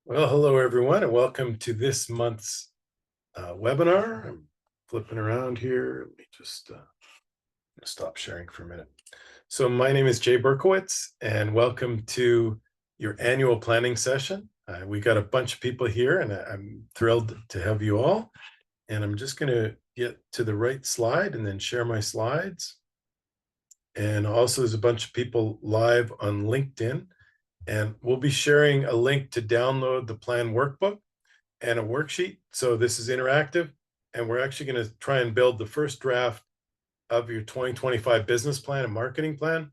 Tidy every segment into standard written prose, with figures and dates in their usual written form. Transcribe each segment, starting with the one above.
Well, hello everyone, and welcome to this month's webinar. I'm flipping around here. Let me just stop sharing for a minute. So my name is Jay Berkowitz, and welcome to your annual planning session. We got a bunch of people here, and I'm thrilled to have you all. And I'm just going to get to the right slide and then share my slides. And also, there's a bunch of people live on LinkedIn. And we'll be sharing a link to download the plan workbook and a worksheet. So this is interactive, and we're actually going to try and build the first draft of your 2025 business plan and marketing plan.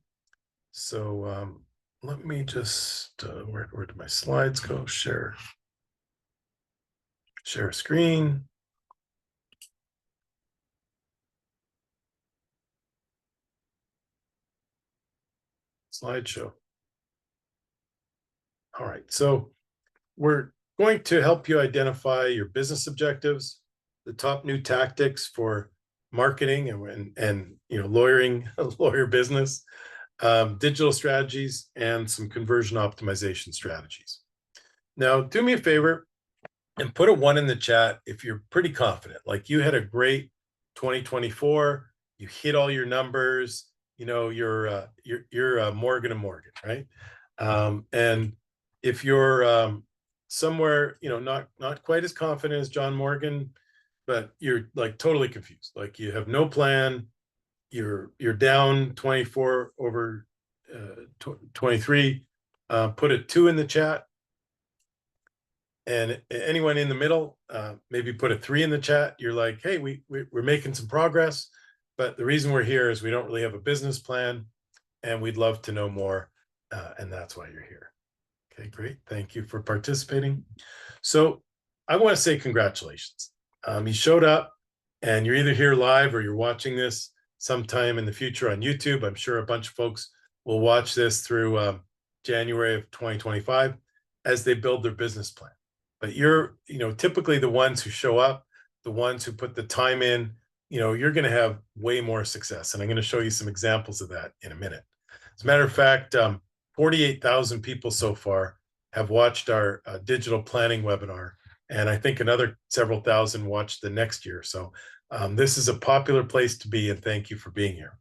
So let me just, where did my slides go? Share screen. Slideshow. All right, so we're going to help you identify your business objectives, the top new tactics for marketing and lawyering, lawyer business, digital strategies, and some conversion optimization strategies. Now, do me a favor and put a 1 in the chat if you're pretty confident, like you had a great 2024, you hit all your numbers, you're Morgan and Morgan, right? And if you're somewhere, not quite as confident as John Morgan, but you're like totally confused, like you have no plan, you're down 24 over 23, put a 2 in the chat. And anyone in the middle, maybe put a 3 in the chat. You're like, hey, we're making some progress, but the reason we're here is we don't really have a business plan, and we'd love to know more, and that's why you're here. Okay, great. Thank you for participating. So I want to say congratulations. You showed up, and you're either here live or you're watching this sometime in the future on YouTube. I'm sure a bunch of folks will watch this through January of 2025 as they build their business plan. But you're, typically the ones who show up, the ones who put the time in, you're going to have way more success. And I'm going to show you some examples of that in a minute. As a matter of fact, 48,000 people so far have watched our digital planning webinar. And I think another several thousand watched the next year. So this is a popular place to be, and thank you for being here.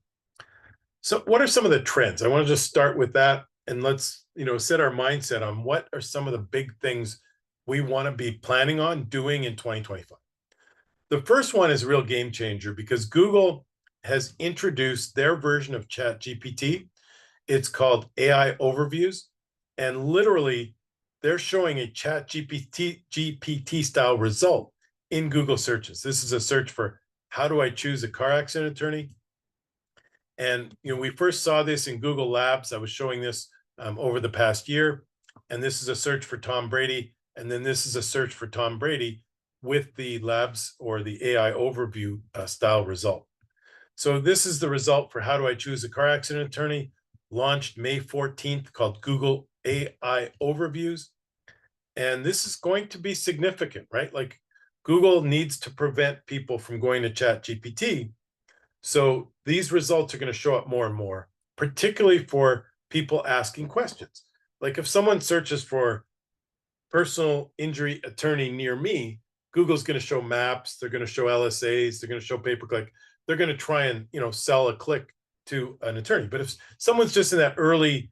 So what are some of the trends? I want to just start with that, and let's, set our mindset on what are some of the big things we want to be planning on doing in 2025. The first one is a real game changer because Google has introduced their version of ChatGPT. It's called AI Overviews, and literally they're showing a ChatGPT style result in Google searches. This is a search for how do I choose a car accident attorney? And we first saw this in Google Labs. I was showing this over the past year, and this is a search for Tom Brady. And then this is a search for Tom Brady with the labs or the AI overview style result. So this is the result for how do I choose a car accident attorney, launched May 14th, called Google AI Overviews. And this is going to be significant, right? Like Google needs to prevent people from going to ChatGPT. So these results are going to show up more and more, particularly for people asking questions. Like if someone searches for personal injury attorney near me, Google's going to show maps, they're going to show LSAs, they're going to show pay-per-click, they're going to try and sell a click to an attorney. But if someone's just in that early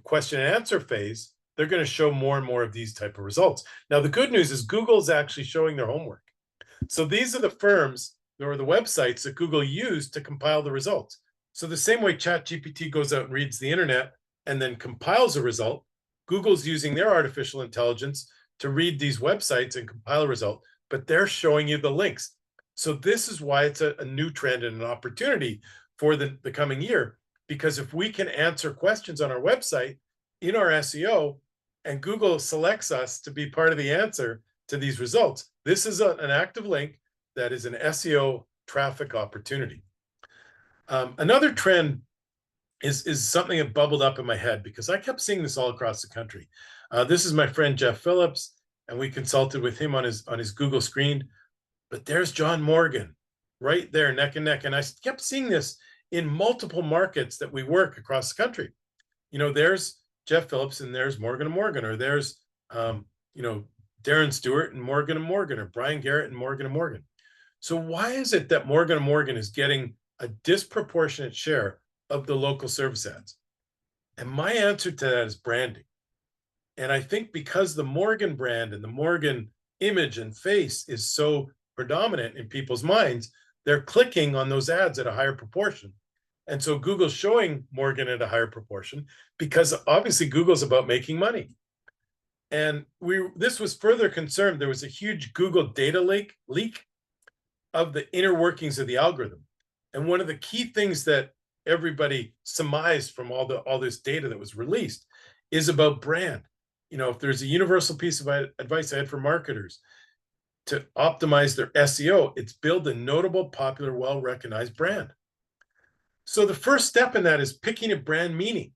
question and answer phase, they're going to show more and more of these type of results. Now, the good news is Google's actually showing their homework. So these are the firms or the websites that Google used to compile the results. So the same way ChatGPT goes out and reads the internet and then compiles a result, Google's using their artificial intelligence to read these websites and compile a result, but they're showing you the links. So this is why it's a new trend and an opportunity for the coming year, because if we can answer questions on our website in our SEO and Google selects us to be part of the answer to these results, this is an active link that is an SEO traffic opportunity. Another trend is something that bubbled up in my head because I kept seeing this all across the country. This is my friend Jeff Phillips, and we consulted with him on his Google screen. But there's John Morgan right there, neck and neck. And I kept seeing this in multiple markets that we work across the country. There's Jeff Phillips and there's Morgan & Morgan, or there's Darren Stewart and Morgan, or Brian Garrett and Morgan. So why is it that Morgan is getting a disproportionate share of the local service ads? And my answer to that is branding. And I think because the Morgan brand and the Morgan image and face is so predominant in people's minds, they're clicking on those ads at a higher proportion. And so Google's showing Morgan at a higher proportion because obviously Google's about making money. And this was further confirmed. There was a huge Google data leak of the inner workings of the algorithm. And one of the key things that everybody surmised from all this data that was released is about brand. If there's a universal piece of advice I had for marketers to optimize their SEO, it's build a notable, popular, well-recognized brand. So the first step in that is picking a brand meaning.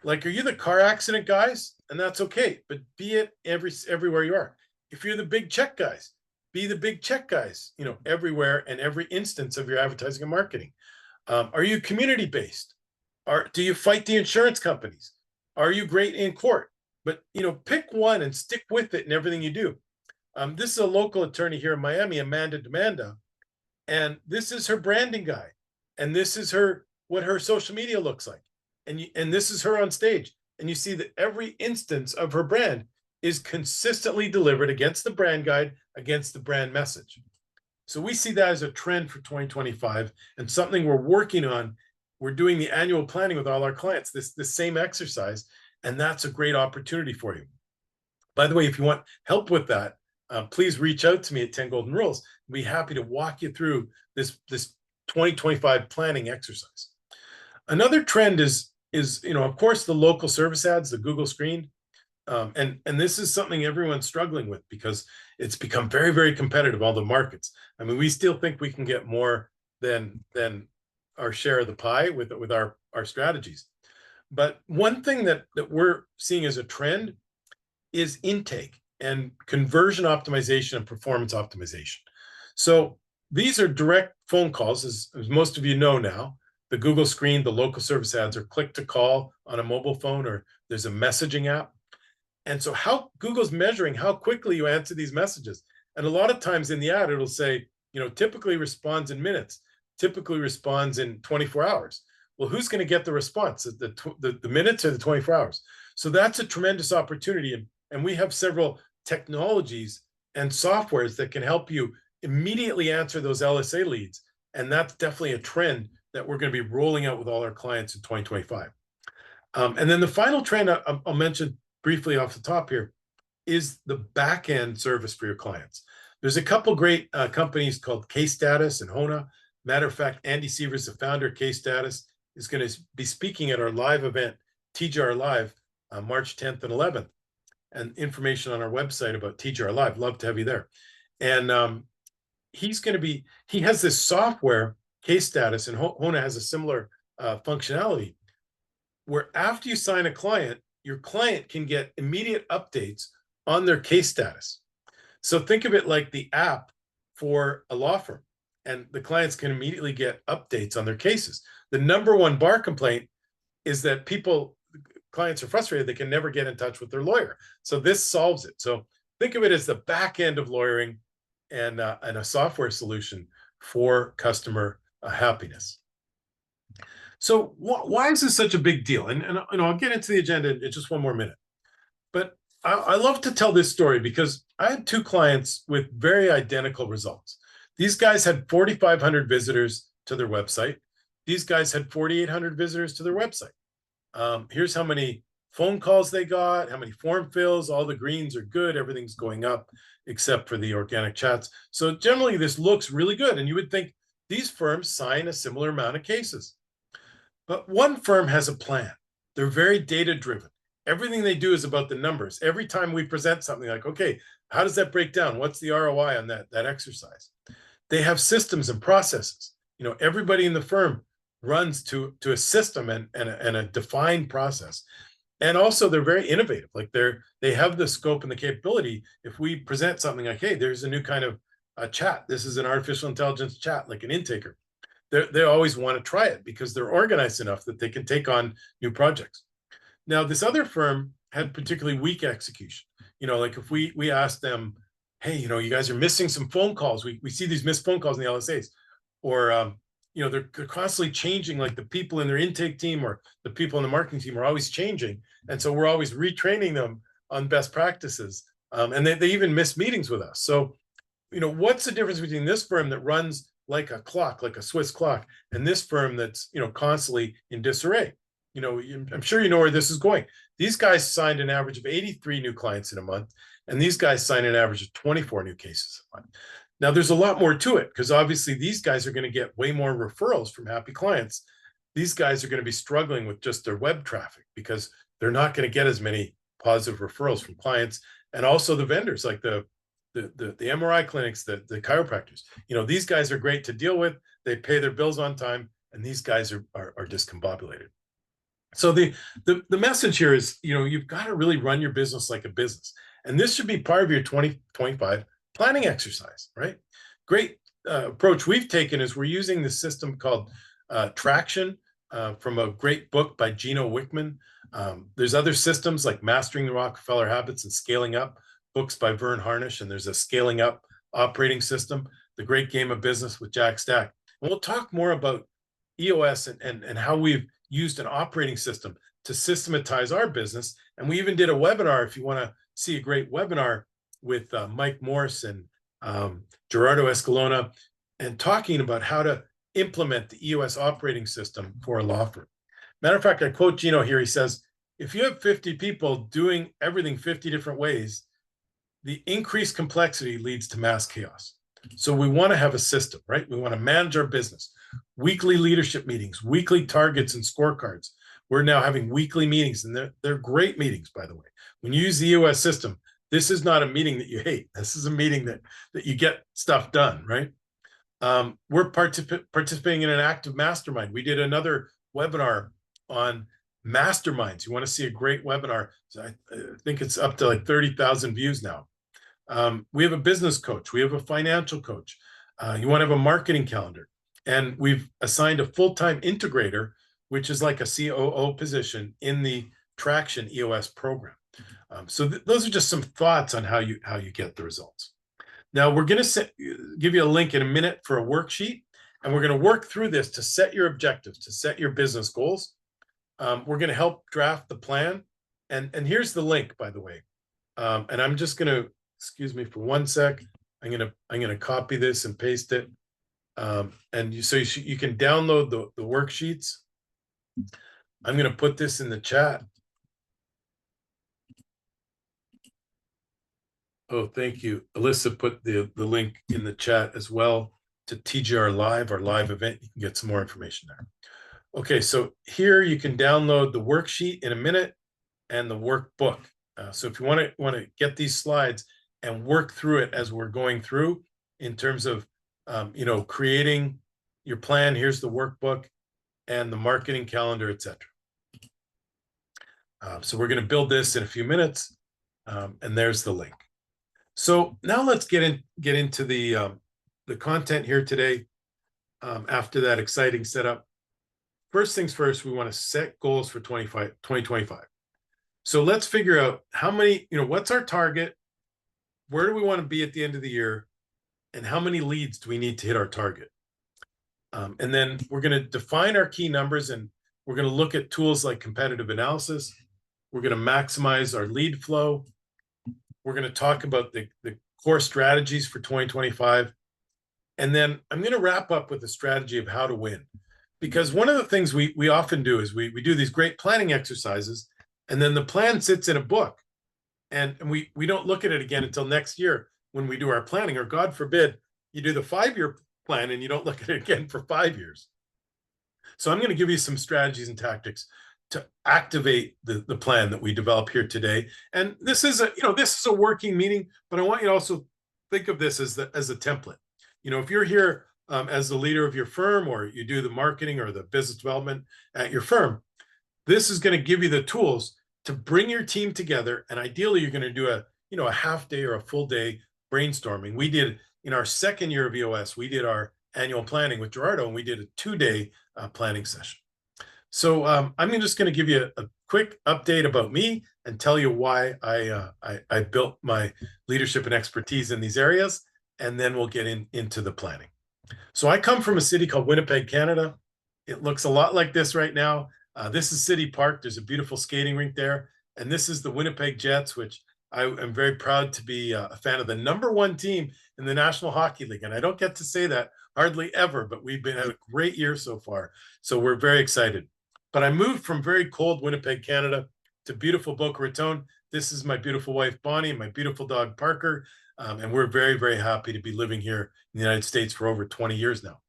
Like, are you the car accident guys? And that's okay, but be it everywhere you are. If you're the big check guys, be the big check guys, everywhere and every instance of your advertising and marketing. Are you community-based? Do you fight the insurance companies? Are you great in court? But, pick one and stick with it in everything you do. This is a local attorney here in Miami, Amanda Demanda, and this is her branding guide. And this is what her social media looks like. And this is her on stage. And you see that every instance of her brand is consistently delivered against the brand guide, against the brand message. So we see that as a trend for 2025 and something we're working on. We're doing the annual planning with all our clients, this same exercise, and that's a great opportunity for you. By the way, if you want help with that, please reach out to me at 10 Golden Rules. I'll be happy to walk you through this 2025 planning exercise. Another trend is of course, the local service ads, the Google screen. And this is something everyone's struggling with because it's become very, very competitive, all the markets. I mean, we still think we can get more than our share of the pie with our strategies. But one thing that we're seeing as a trend is intake and conversion optimization and performance optimization. So these are direct phone calls, as most of you know now. The Google screen, the local service ads are click to call on a mobile phone, or there's a messaging app. And so how Google's measuring how quickly you answer these messages. And a lot of times in the ad, it'll say, typically responds in minutes, typically responds in 24 hours. Well, who's going to get the response, the minutes or the 24 hours? So that's a tremendous opportunity. And we have several technologies and softwares that can help you immediately answer those LSA leads. And that's definitely a trend that we're going to be rolling out with all our clients in 2025. And then the final trend I'll mention briefly off the top here is the back-end service for your clients. There's a couple great companies called Case Status and Hona. Matter of fact, Andy Sievers, the founder of Case Status, is going to be speaking at our live event, TGR Live, March 10th and 11th. And information on our website about TGR Live. Love to have you there. And he has this software, Case Status, and Hona has a similar functionality, where after you sign a client, your client can get immediate updates on their case status. So think of it like the app for a law firm, and the clients can immediately get updates on their cases. The number one bar complaint is that clients are frustrated. They can never get in touch with their lawyer. So this solves it. So think of it as the back end of lawyering and a software solution for customer happiness. So why is this such a big deal? And I'll get into the agenda in just one more minute. But I love to tell this story because I had two clients with very identical results. These guys had 4,500 visitors to their website. These guys had 4,800 visitors to their website. Here's how many phone calls they got, how many form fills, all the greens are good, everything's going up except for the organic chats. So generally this looks really good. And you would think these firms sign a similar amount of cases. But one firm has a plan. They're very data-driven. Everything they do is about the numbers. Every time we present something like, okay, how does that break down? What's the ROI on that exercise? They have systems and processes. Everybody in the firm runs to a system and a defined process. And also they're very innovative. Like they have the scope and the capability. If we present something like, hey, there's a new kind of chat. This is an artificial intelligence chat, like an intaker. They always want to try it because they're organized enough that they can take on new projects. Now, this other firm had particularly weak execution. Like if we ask them, hey, you guys are missing some phone calls. We see these missed phone calls in the LSAs, or they're constantly changing. Like the people in their intake team or the people in the marketing team are always changing, and so we're always retraining them on best practices. And they even miss meetings with us. So, what's the difference between this firm that runs like a clock, like a Swiss clock, and this firm that's constantly in disarray? I'm sure you know where this is going. These guys signed an average of 83 new clients in a month, and these guys signed an average of 24 new cases a month. Now, there's a lot more to it because obviously these guys are going to get way more referrals from happy clients. These guys are going to be struggling with just their web traffic because they're not going to get as many positive referrals from clients, and also the vendors like the MRI clinics, the chiropractors. These guys are great to deal with. They pay their bills on time, and these guys are discombobulated. So the message here is, you've got to really run your business like a business. And this should be part of your 2025 planning exercise, right? Great approach we've taken is we're using the system called Traction from a great book by Gino Wickman. There's other systems like Mastering the Rockefeller Habits and Scaling Up, books by Vern Harnish, and there's a Scaling Up operating system, The Great Game of Business with Jack Stack. And we'll talk more about EOS and how we've used an operating system to systematize our business. And we even did a webinar, if you want to see a great webinar with Mike Morse and Gerardo Escalona, and talking about how to implement the EOS operating system for a law firm. Matter of fact, I quote Gino here. He says, if you have 50 people doing everything 50 different ways, the increased complexity leads to mass chaos. So we want to have a system, right? We want to manage our business. Weekly leadership meetings, weekly targets and scorecards. We're now having weekly meetings, and they're great meetings, by the way. When you use the EOS system, this is not a meeting that you hate. This is a meeting that you get stuff done, right? We're participating in an active mastermind. We did another webinar on masterminds. You want to see a great webinar? I think it's up to like 30,000 views now. We have a business coach. We have a financial coach. You want to have a marketing calendar. And we've assigned a full-time integrator, which is like a COO position in the Traction EOS program. So those are just some thoughts on how you get the results. Now, we're going to give you a link in a minute for a worksheet, and we're going to work through this to set your objectives, to set your business goals. We're going to help draft the plan. And here's the link, by the way. And I'm just going to, excuse me for one sec. I'm going to copy this and paste it. And you can download the worksheets. I'm going to put this in the chat. Oh, thank you. Alyssa put the link in the chat as well to TGR Live, our live event. You can get some more information there. Okay, so here you can download the worksheet in a minute and the workbook. So if you want to get these slides and work through it as we're going through in terms of creating your plan, here's the workbook and the marketing calendar, etc. So we're going to build this in a few minutes, and there's the link. So now let's get into the content here today. After that exciting setup, first things first, we want to set goals for 2025. So let's figure out how many, what's our target? Where do we want to be at the end of the year? And how many leads do we need to hit our target? And then we're going to define our key numbers, and we're going to look at tools like competitive analysis. We're going to maximize our lead flow. We're going to talk about the core strategies for 2025. And then I'm going to wrap up with a strategy of how to win. Because one of the things we often do is we do these great planning exercises, and then the plan sits in a book. And we don't look at it again until next year when we do our planning, or God forbid, you do the 5-year plan and you don't look at it again for 5 years. So I'm going to give you some strategies and tactics to activate the plan that we develop here today. And this is a working meeting, but I want you to also think of this as a template. If you're here as the leader of your firm, or you do the marketing or the business development at your firm, this is going to give you the tools to bring your team together. And ideally, you're going to do a half day or a full day brainstorming. We did in our second year of EOS, we did our annual planning with Gerardo, and we did a 2-day planning session. So I'm just going to give you a quick update about me, and tell you why I built my leadership and expertise in these areas, and then we'll get into the planning. So I come from a city called Winnipeg, Canada. It looks a lot like this right now. This is City Park. There's a beautiful skating rink there. And this is the Winnipeg Jets, which I am very proud to be a fan of, the #1 team in the National Hockey League. And I don't get to say that hardly ever, but we've been had a great year so far. So we're very excited. But I moved from very cold Winnipeg, Canada to beautiful Boca Raton. This is my beautiful wife, Bonnie, and my beautiful dog, Parker. And we're very, very happy to be living here in the United States for over 20 years now.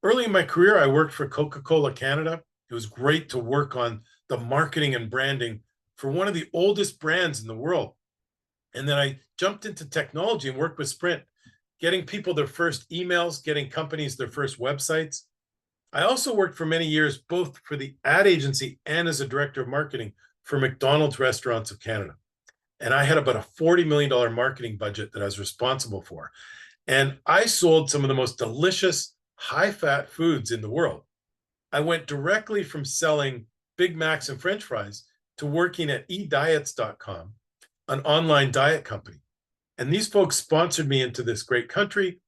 Early in my career, I worked for Coca-Cola Canada. It was great to work on the marketing and branding for one of the oldest brands in the world. And then I jumped into technology and worked with Sprint, getting people their first emails, getting companies their first websites. I also worked for many years, both for the ad agency and as a director of marketing for McDonald's Restaurants of Canada. And I had about a $40 million marketing budget that I was responsible for. And I sold some of the most delicious, high-fat foods in the world. I went directly from selling Big Macs and French fries to working at ediets.com, an online diet company. And these folks sponsored me into this great country.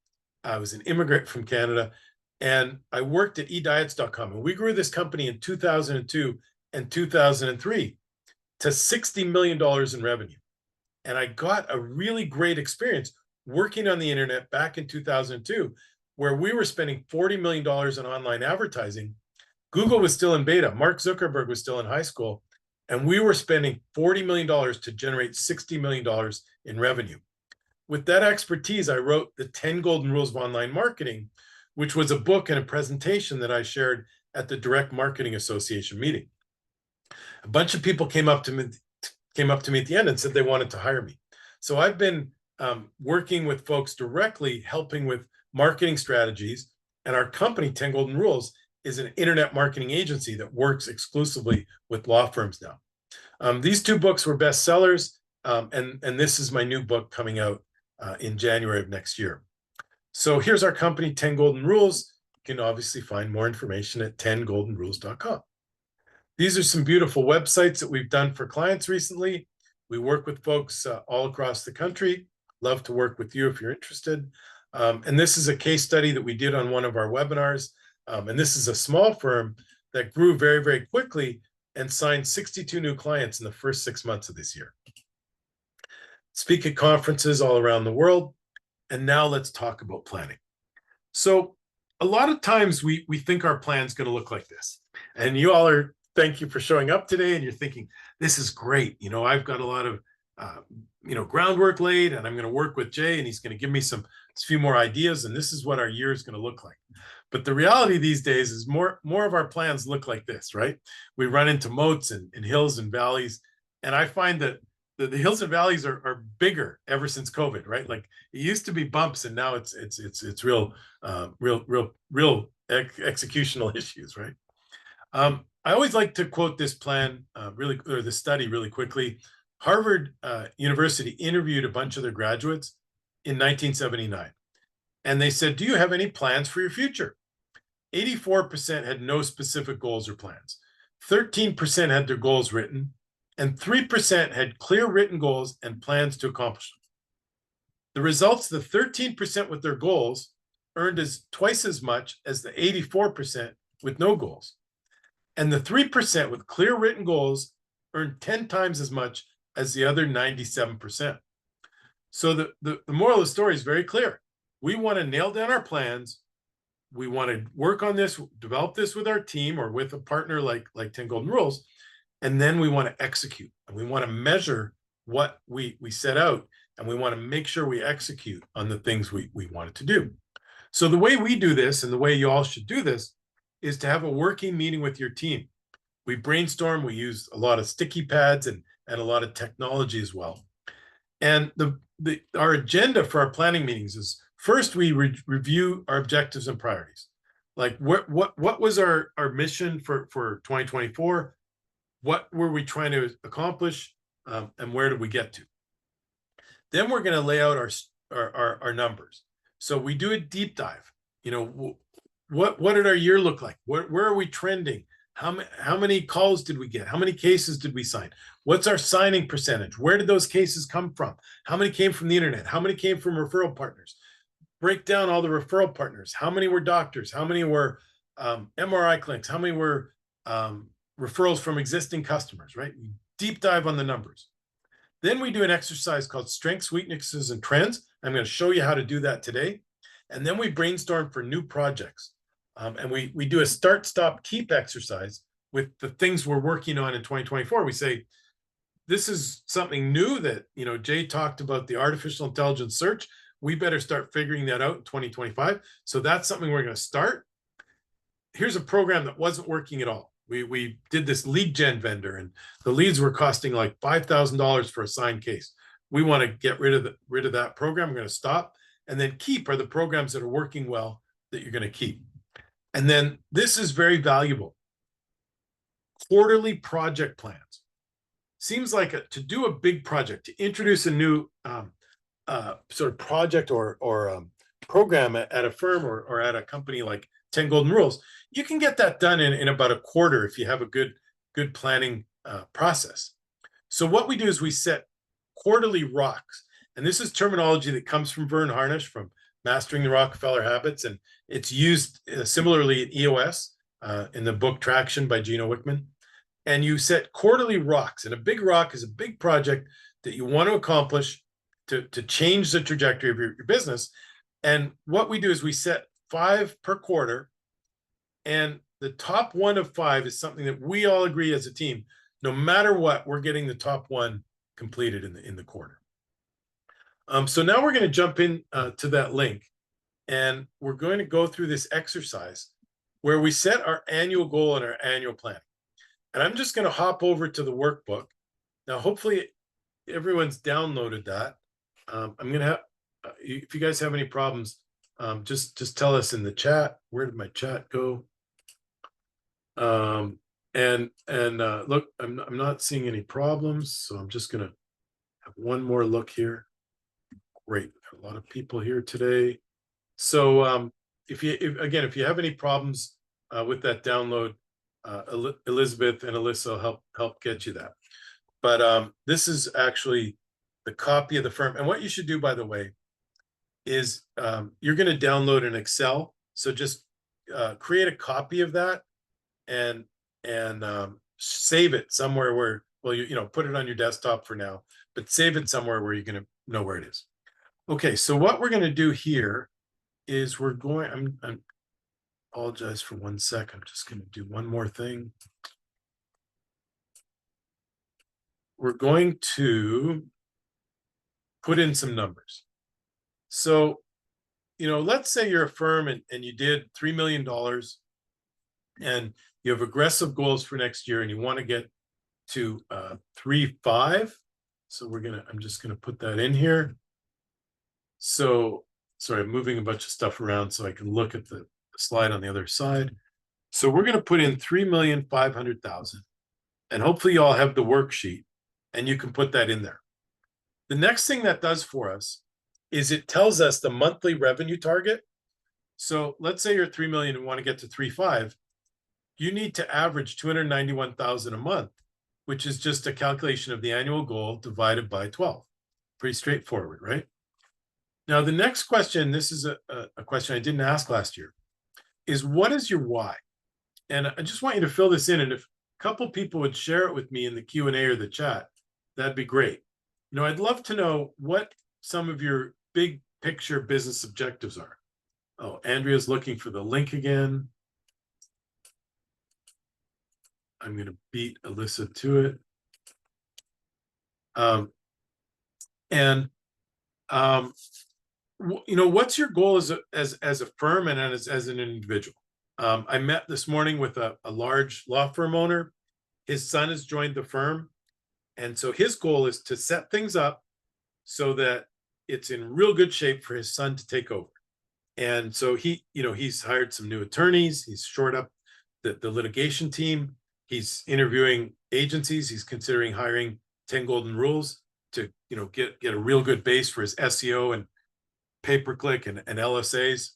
I was an immigrant from Canada, and I worked at ediets.com. And we grew this company in 2002 and 2003 to $60 million in revenue. And I got a really great experience working on the internet back in 2002, where we were spending $40 million in online advertising. Google was still in beta. Mark Zuckerberg was still in high school. And we were spending $40 million to generate $60 million in revenue. With that expertise, I wrote the 10 Golden Rules of Online Marketing, which was a book and a presentation that I shared at the Direct Marketing Association meeting. A bunch of people came up to me at the end and said they wanted to hire me. So I've been working with folks directly, helping with marketing strategies. And our company, 10 Golden Rules, is an internet marketing agency that works exclusively with law firms now. These two books were bestsellers, and this is my new book coming out in January of next year. So here's our company, 10 Golden Rules. You can obviously find more information at 10goldenrules.com. These are some beautiful websites that we've done for clients recently. We work with folks all across the country. Love to work with you if you're interested. And this is a case study that we did on one of our webinars. And this is a small firm that grew very, very quickly and signed 62 new clients in the first 6 months of this year. Speak at conferences all around the world. And now let's talk about planning. So a lot of times we think our plan's going to look like this. And you all are, thank you for showing up today. And you're thinking, this is great. You know, I've got a lot of, groundwork laid, and I'm going to work with Jay, and he's going to give me a few more ideas. And this is what our year is going to look like. But the reality these days is more of our plans look like this, right? We run into moats and hills and valleys. And I find that the hills and valleys are bigger ever since COVID, right? Like it used to be bumps, and now it's real executional issues, right? I always like to quote this plan the study really quickly. Harvard University interviewed a bunch of their graduates in 1979, and they said, "Do you have any plans for your future?" 84% had no specific goals or plans. 13% had their goals written, and 3% had clear written goals and plans to accomplish them. The results, the 13% with their goals earned twice as much as the 84% with no goals. And the 3% with clear written goals earned 10 times as much as the other 97%. So the moral of the story is very clear. We want to nail down our plans. We want to work on this, develop this with our team or with a partner like 10 Golden Rules. And then we want to execute, and we want to measure what we set out, and we want to make sure we execute on the things we wanted to do. So the way we do this, and the way you all should do this, is to have a working meeting with your team. We brainstorm, we use a lot of sticky pads and a lot of technology as well. And our agenda for our planning meetings is, first, we review our objectives and priorities. Like what was our mission for 2024? What were we trying to accomplish, and where did we get to? Then we're going to lay out our numbers. So we do a deep dive. What did our year look like? Where are we trending? How many calls did we get? How many cases did we sign? What's our signing percentage? Where did those cases come from? How many came from the internet? How many came from referral partners? Break down all the referral partners. How many were doctors? How many were MRI clinics? How many were referrals from existing customers, right? Deep dive on the numbers. Then we do an exercise called strengths, weaknesses, and trends. I'm going to show you how to do that today. And then we brainstorm for new projects. And we do a start, stop, keep exercise with the things we're working on in 2024. We say, this is something new that, Jay talked about, the artificial intelligence search. We better start figuring that out in 2025. So that's something we're going to start. Here's a program that wasn't working at all. We did this lead gen vendor, and the leads were costing like $5,000 for a signed case. We want to get rid of that program. We're going to stop. And then keep are the programs that are working well that you're going to keep. And then this is very valuable. Quarterly project plans. Seems like to do a big project, to introduce a new sort of project or program at a firm or at a company like 10 Golden Rules, you can get that done in about a quarter if you have a good planning process. So what we do is we set quarterly rocks. And this is terminology that comes from Vern Harnish, from Mastering the Rockefeller Habits. And it's used similarly in EOS, in the book Traction by Gino Wickman. And you set quarterly rocks. And a big rock is a big project that you want to accomplish to change the trajectory of your business. And what we do is we set 5 per quarter. And the top 1 of 5 is something that we all agree as a team, no matter what, we're getting the top 1 completed in the quarter. So now we're going to jump in to that link, and we're going to go through this exercise where we set our annual goal and our annual planning. And I'm just going to hop over to the workbook. Now, hopefully everyone's downloaded that. I'm going to have, if you guys have any problems, just tell us in the chat. Where did my chat go? Look, I'm not seeing any problems, so I'm just going to have one more look here. Great, a lot of people here today. So if you have any problems with that download, Elizabeth and Alyssa will help get you that. But this is actually the copy of the firm. And what you should do, by the way, is you're going to download an Excel. So just create a copy of that and save it somewhere where, well, put it on your desktop for now, but save it somewhere where you're going to know where it is. Okay, so what we're going to do here is I apologize for 1 second. I'm just going to do one more thing. We're going to put in some numbers. So, let's say you're a firm and you did $3 million and you have aggressive goals for next year and you want to get to 3.5. So I'm just going to put that in here. So, sorry, I'm moving a bunch of stuff around so I can look at the slide on the other side. So we're going to put in 3,500,000, and hopefully you all have the worksheet and you can put that in there. The next thing that does for us is it tells us the monthly revenue target. So let's say you're 3 million and want to get to 3.5. You need to average 291,000 a month, which is just a calculation of the annual goal divided by 12. Pretty straightforward, right? Now, the next question, this is a question I didn't ask last year, is what is your why? And I just want you to fill this in. And if a couple people would share it with me in the Q&A or the chat, that'd be great. I'd love to know what some of your big picture business objectives are. Oh, Andrea's looking for the link again. I'm going to beat Alyssa to it. What's your goal as a firm and as an individual? I met this morning with a large law firm owner. His son has joined the firm. And so his goal is to set things up so that it's in real good shape for his son to take over. And so he's hired some new attorneys. He's shored up the litigation team. He's interviewing agencies. He's considering hiring 10 Golden Rules to, get a real good base for his SEO and pay-per-click and LSAs.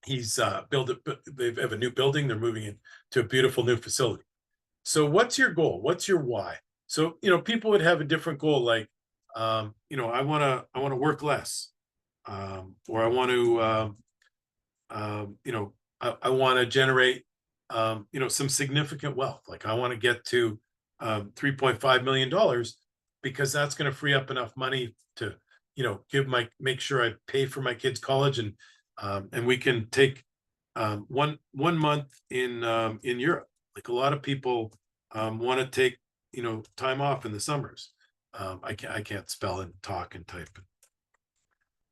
He's they have a new building. They're moving into a beautiful new facility. So what's your goal? What's your why? So, people would have a different goal, like, I want to work less, or I want to, I want to generate, some significant wealth. Like I want to get to $3.5 million because that's going to free up enough money to, make sure I pay for my kids' college, and we can take one month in Europe. Like a lot of people want to take time off in the summers. I can't spell and talk and type.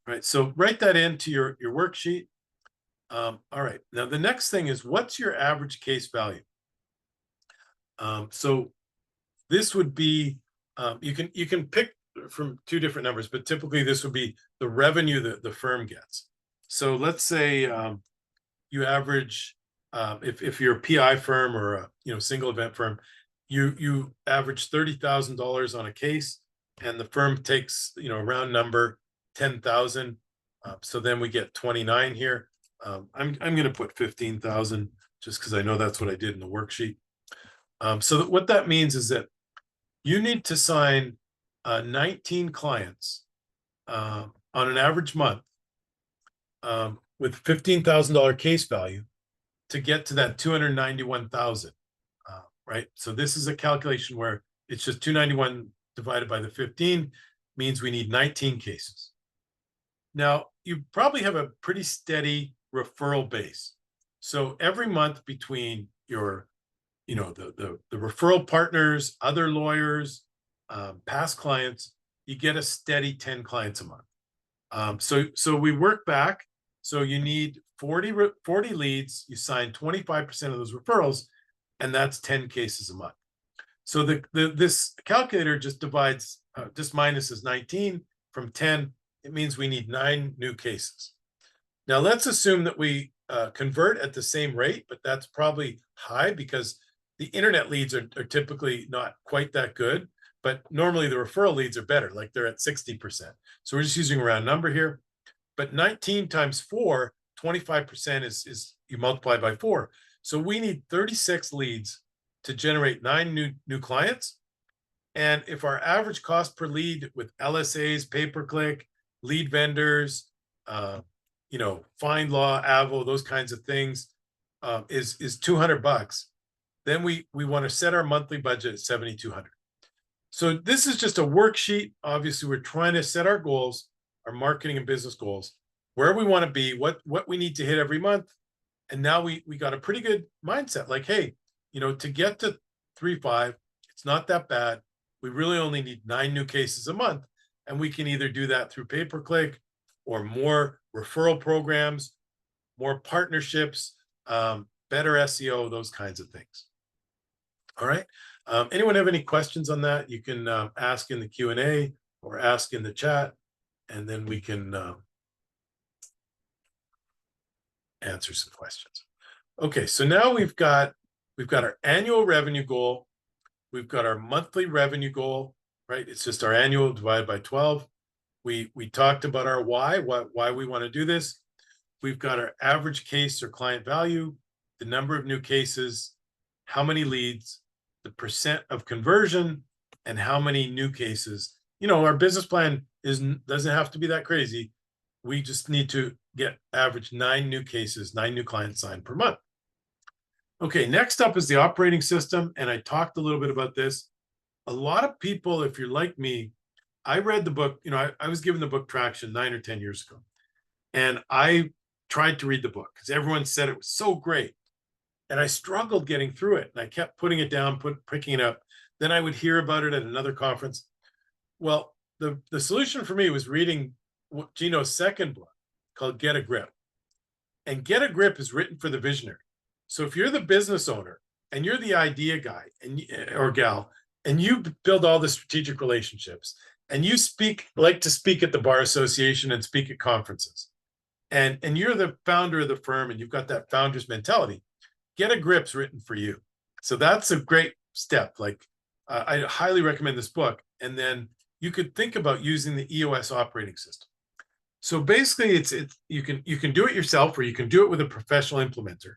Right. So write that into your worksheet. All right. Now the next thing is, what's your average case value? So this would be you can pick from two different numbers, but typically this would be the revenue that the firm gets. So let's say you average, if you're a PI firm or a single event firm, you average $30,000 on a case, and the firm takes a round number 10,000. So then we get 29 here. I'm going to put 15,000 just because I know that's what I did in the worksheet. So what that means is that you need to sign 19 clients on an average month with $15,000 case value to get to that 291,000. Right. So this is a calculation where it's just 291 divided by the 15 means we need 19 cases. Now, you probably have a pretty steady referral base. So every month between your, the referral partners, other lawyers, past clients, you get a steady 10 clients a month. So we work back. So you need 40 leads. You sign 25% of those referrals, and that's 10 cases a month. So this calculator just divides, just minuses 19 from 10. It means we need 9 new cases. Now let's assume that we convert at the same rate, but that's probably high because the internet leads are typically not quite that good, but normally the referral leads are better, like they're at 60%. So we're just using a round number here. But 19 times 4, 25% is you multiply by 4. So we need 36 leads to generate 9 new clients. And if our average cost per lead with LSAs, pay-per-click, lead vendors, FindLaw, Avo, those kinds of things, is $200, then we want to set our monthly budget at $7,200. So this is just a worksheet. Obviously, we're trying to set our goals, our marketing and business goals, where we want to be, what we need to hit every month. And now we got a pretty good mindset. Like, hey, to get to 3.5, it's not that bad. We really only need 9 new cases a month. And we can either do that through pay-per-click or more referral programs, more partnerships, better SEO, those kinds of things. All right. Anyone have any questions on that? You can ask in the Q&A or ask in the chat, and then we can answer some questions. Okay, so now we've got our annual revenue goal. We've got our monthly revenue goal, right? It's just our annual divided by 12. We talked about our why we want to do this. We've got our average case or client value, the number of new cases, how many leads, the percent of conversion, and how many new cases. Our business plan doesn't have to be that crazy. We just need to get average 9 new cases, 9 new clients signed per month. Okay, next up is the operating system. And I talked a little bit about this. A lot of people, if you're like me, I read the book, I was given the book Traction 9 or 10 years ago. And I tried to read the book because everyone said it was so great. And I struggled getting through it. And I kept putting it down, picking it up. Then I would hear about it at another conference. Well, the solution for me was reading Gino's second book called Get a Grip. And Get a Grip is written for the visionary. So if you're the business owner and you're the idea guy or gal, and you build all the strategic relationships, and you like to speak at the bar association and speak at conferences, and you're the founder of the firm and you've got that founder's mentality, Get a Grip's written for you. So that's a great step. Like I highly recommend this book. And then you could think about using the EOS operating system. So basically, it's you can do it yourself, or you can do it with a professional implementer.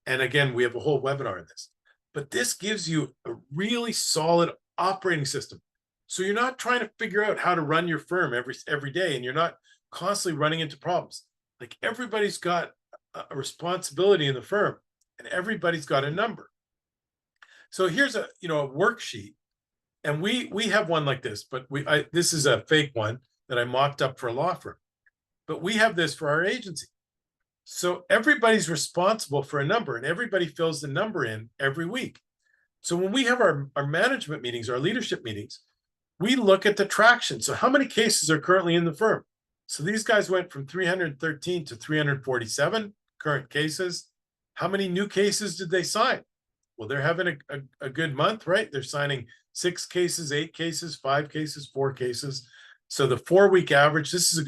And again, we have a whole webinar on this. But this gives you a really solid operating system. So you're not trying to figure out how to run your firm every day, and you're not constantly running into problems. Like, everybody's got a responsibility in the firm, and everybody's got a number. So here's a worksheet, and we have one like this, but this is a fake one that I mocked up for a law firm. But we have this for our agency. So everybody's responsible for a number, and everybody fills the number in every week. So when we have our management meetings, our leadership meetings, we look at the traction. So how many cases are currently in the firm? So these guys went from 313 to 347 current cases. How many new cases did they sign? Well, they're having a good month, right? They're signing 6 cases, 8 cases, 5 cases, 4 cases. So the 4-week average, this is a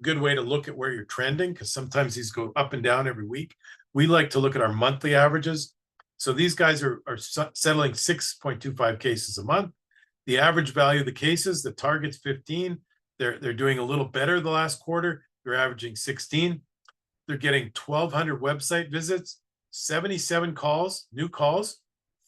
good way to look at where you're trending, because sometimes these go up and down every week. We like to look at our monthly averages. So these guys are settling 6.25 cases a month. The average value of the cases, the target's 15. They're doing a little better the last quarter. They're averaging 16. They're getting 1,200 website visits, 77 calls, new calls,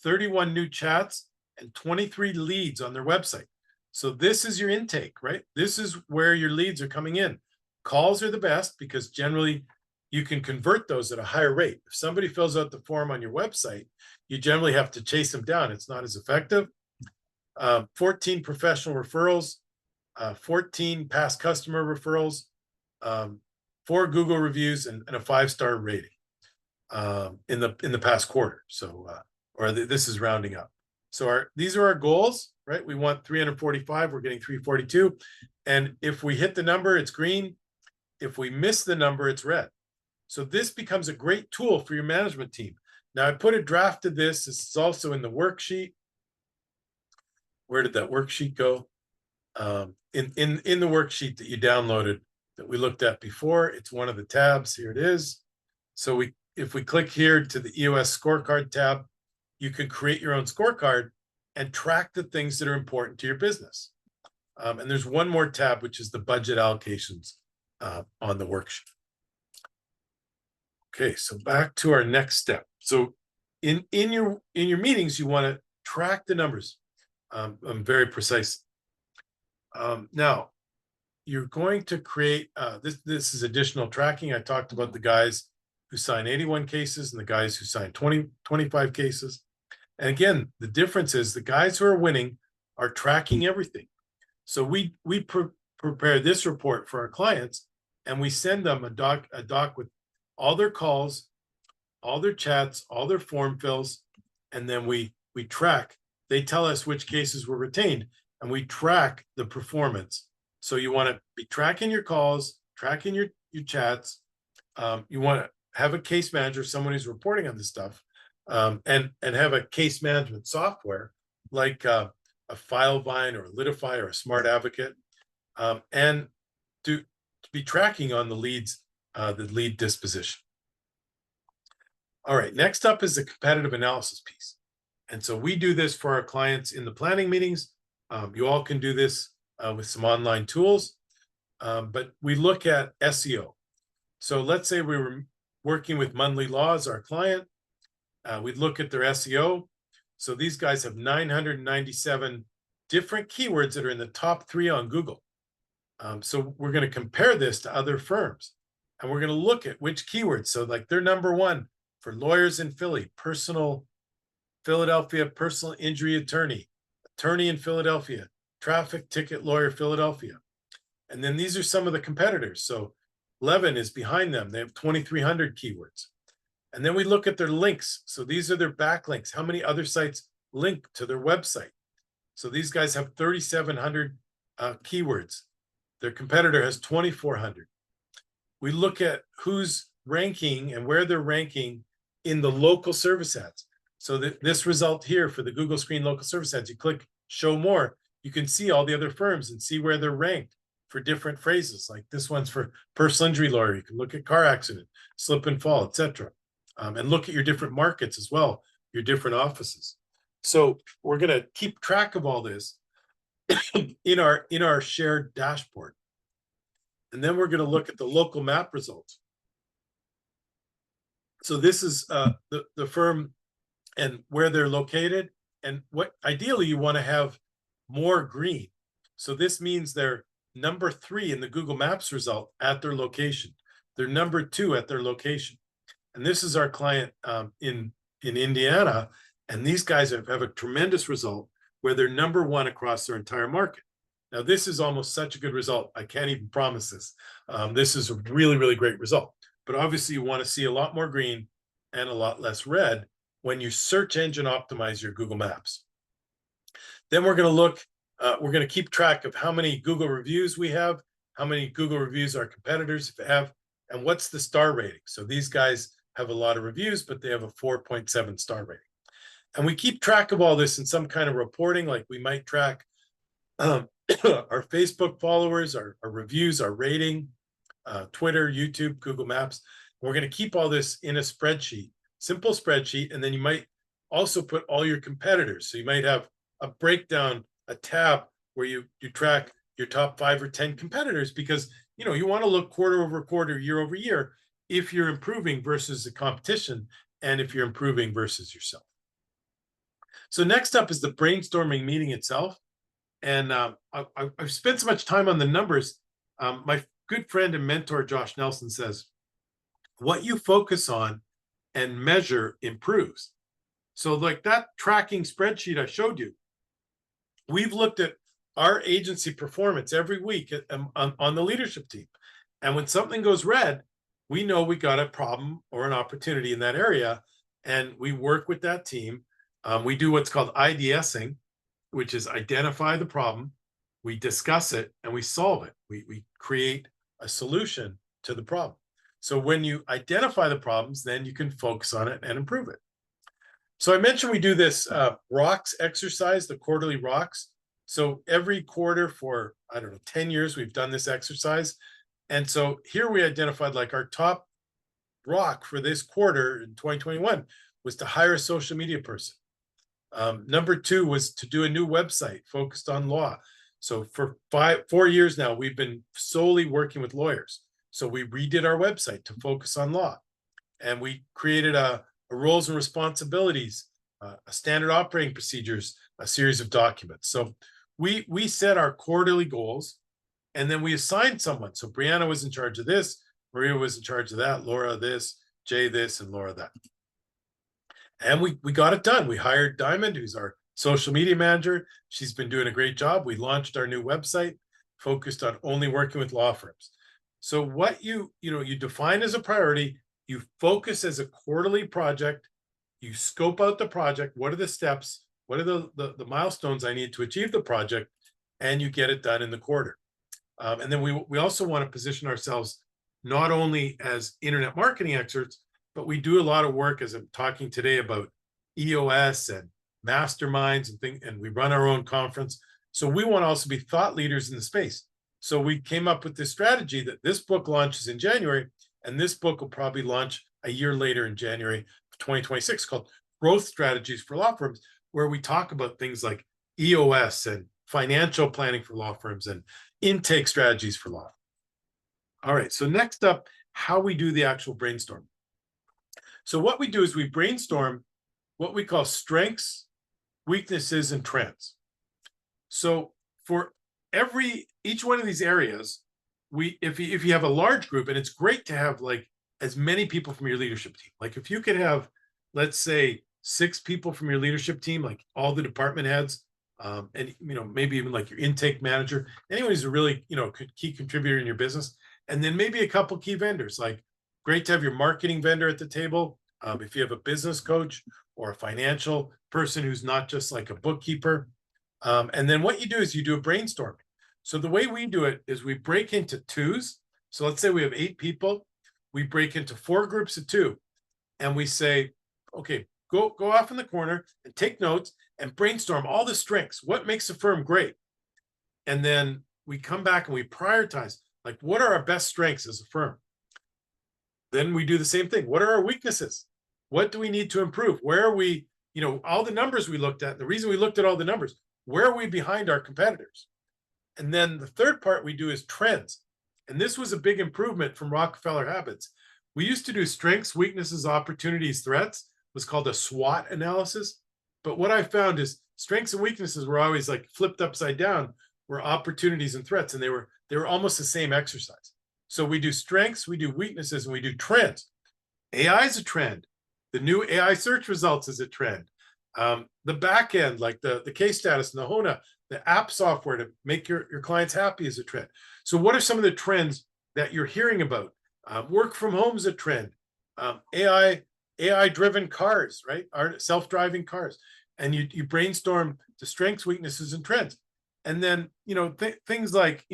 31 new chats, and 23 leads on their website. So this is your intake, right? This is where your leads are coming in. Calls are the best because generally you can convert those at a higher rate. If somebody fills out the form on your website, you generally have to chase them down. It's not as effective. 14 professional referrals, 14 past customer referrals, 4 Google reviews, and a 5-star rating in the past quarter. So, this is rounding up. So these are our goals, right? We want 345. We're getting 342. And if we hit the number, it's green. If we miss the number, it's red. So this becomes a great tool for your management team. Now, I put a draft of this. This is also in the worksheet. Where did that worksheet go? In the worksheet that you downloaded that we looked at before, it's one of the tabs. Here it is. So if we click here to the EOS scorecard tab, you can create your own scorecard and track the things that are important to your business. And there's one more tab, which is the budget allocations on the worksheet. Okay, so back to our next step. So in your meetings, you want to track the numbers. I'm very precise. Now, you're going to create this is additional tracking. I talked about the guys who sign 81 cases and the guys who sign 25 cases. And again, the difference is the guys who are winning are tracking everything. So we prepare this report for our clients, and we send them a doc with all their calls, all their chats, all their form fills, and then we track. They tell us which cases were retained, and we track the performance. So you want to be tracking your calls, tracking your chats. You want to have a case manager, someone who's reporting on this stuff, and have a case management software like a Filevine or a Litify or a Smart Advocate, and to be tracking on the leads, the lead disposition. All right, next up is the competitive analysis piece. And so we do this for our clients in the planning meetings. You all can do this with some online tools, but we look at SEO. So let's say we were working with Mundley Law as our client. We'd look at their SEO. So these guys have 997 different keywords that are in the top 3 on Google. So we're going to compare this to other firms, and we're going to look at which keywords. So like they're number 1 for lawyers in Philly, personal Philadelphia, personal injury attorney, attorney in Philadelphia, traffic ticket lawyer, Philadelphia. And then these are some of the competitors. So Levin is behind them. They have 2,300 keywords. And then we look at their links. So these are their backlinks. How many other sites link to their website? So these guys have 3,700 keywords. Their competitor has 2,400. We look at who's ranking and where they're ranking in the local service ads. So this result here for the Google Screen local service ads, you click show more, you can see all the other firms and see where they're ranked for different phrases. Like this one's for personal injury lawyer. You can look at car accident, slip and fall, etc. And look at your different markets as well, your different offices. So we're going to keep track of all this in our shared dashboard. And then we're going to look at the local map results. So this is the firm and where they're located, and what ideally you want to have more green. So this means they're number 3 in the Google Maps result at their location. They're number 2 at their location. And this is our client in Indiana. And these guys have a tremendous result where they're number 1 across their entire market. Now, this is almost such a good result. I can't even promise this. This is a really, really great result. But obviously, you want to see a lot more green and a lot less red when you search engine optimize your Google Maps. Then we're going to look, we're going to keep track of how many Google reviews we have, how many Google reviews our competitors have, and what's the star rating. So these guys have a lot of reviews, but they have a 4.7 star rating. And we keep track of all this in some kind of reporting, like we might track our Facebook followers, our reviews, our rating, Twitter, YouTube, Google Maps. We're going to keep all this in a spreadsheet, simple spreadsheet, and then you might also put all your competitors. So you might have a breakdown, a tab where you track your top 5 or 10 competitors, because you want to look quarter over quarter, year over year, if you're improving versus the competition and if you're improving versus yourself. So next up is the brainstorming meeting itself. And I've spent so much time on the numbers. My good friend and mentor, Josh Nelson, says, what you focus on and measure improves. So like that tracking spreadsheet I showed you, we've looked at our agency performance every week on the leadership team. And when something goes red, we know we got a problem or an opportunity in that area. And we work with that team. We do what's called IDSing, which is identify the problem, we discuss it, and we solve it. We create a solution to the problem. So when you identify the problems, then you can focus on it and improve it. So I mentioned we do this rocks exercise, the quarterly rocks. So every quarter for, 10 years, we've done this exercise. And so here we identified like our top rock for this quarter in 2021 was to hire a social media person. Number 2 was to do a new website focused on law. So for 4 years now, we've been solely working with lawyers. So we redid our website to focus on law. And we created a roles and responsibilities, a standard operating procedures, a series of documents. So we set our quarterly goals, and then we assigned someone. So Brianna was in charge of this, Maria was in charge of that, Laura this, Jay this, and Laura that. And we got it done. We hired Diamond, who's our social media manager. She's been doing a great job. We launched our new website focused on only working with law firms. So what you define as a priority, you focus as a quarterly project, you scope out the project. What are the steps? What are the milestones I need to achieve the project? And you get it done in the quarter. And then we also want to position ourselves not only as internet marketing experts, but we do a lot of work, as I'm talking today, about EOS and masterminds and we run our own conference. So we want to also be thought leaders in the space. So we came up with this strategy that this book launches in January, and this book will probably launch a year later in January of 2026, called Growth Strategies for Law Firms, where we talk about things like EOS and financial planning for law firms and intake strategies for law. All right, so next up, how we do the actual brainstorm. So what we do is we brainstorm what we call strengths, weaknesses, and trends. So for each one of these areas, if you have a large group, and it's great to have like as many people from your leadership team. Like if you could have, let's say, 6 people from your leadership team, like all the department heads, and maybe even like your intake manager, anyone who's a really key contributor in your business, and then maybe a couple key vendors. Like great to have your marketing vendor at the table. If you have a business coach or a financial person who's not just like a bookkeeper. And then what you do is you do a brainstorming. So the way we do it is we break into twos. So let's say we have 8 people. We break into 4 groups of 2, and we say, okay, go off in the corner and take notes and brainstorm all the strengths. What makes a firm great? And then we come back and we prioritize, like, what are our best strengths as a firm? Then we do the same thing. What are our weaknesses? What do we need to improve? Where are we, all the numbers we looked at, the reason we looked at all the numbers, where are we behind our competitors? And then the third part we do is trends. And this was a big improvement from Rockefeller Habits. We used to do strengths, weaknesses, opportunities, threats. It was called a SWOT analysis. But what I found is strengths and weaknesses were always like flipped upside down, were opportunities and threats, and they were almost the same exercise. So we do strengths, we do weaknesses, and we do trends. AI is a trend. The new AI search results is a trend. The back end, like the case status and the HONA, the app software to make your clients happy is a trend. So what are some of the trends that you're hearing about? Work from home is a trend. AI driven cars, right? Self-driving cars. And you brainstorm the strengths, weaknesses, and trends. And then, things like,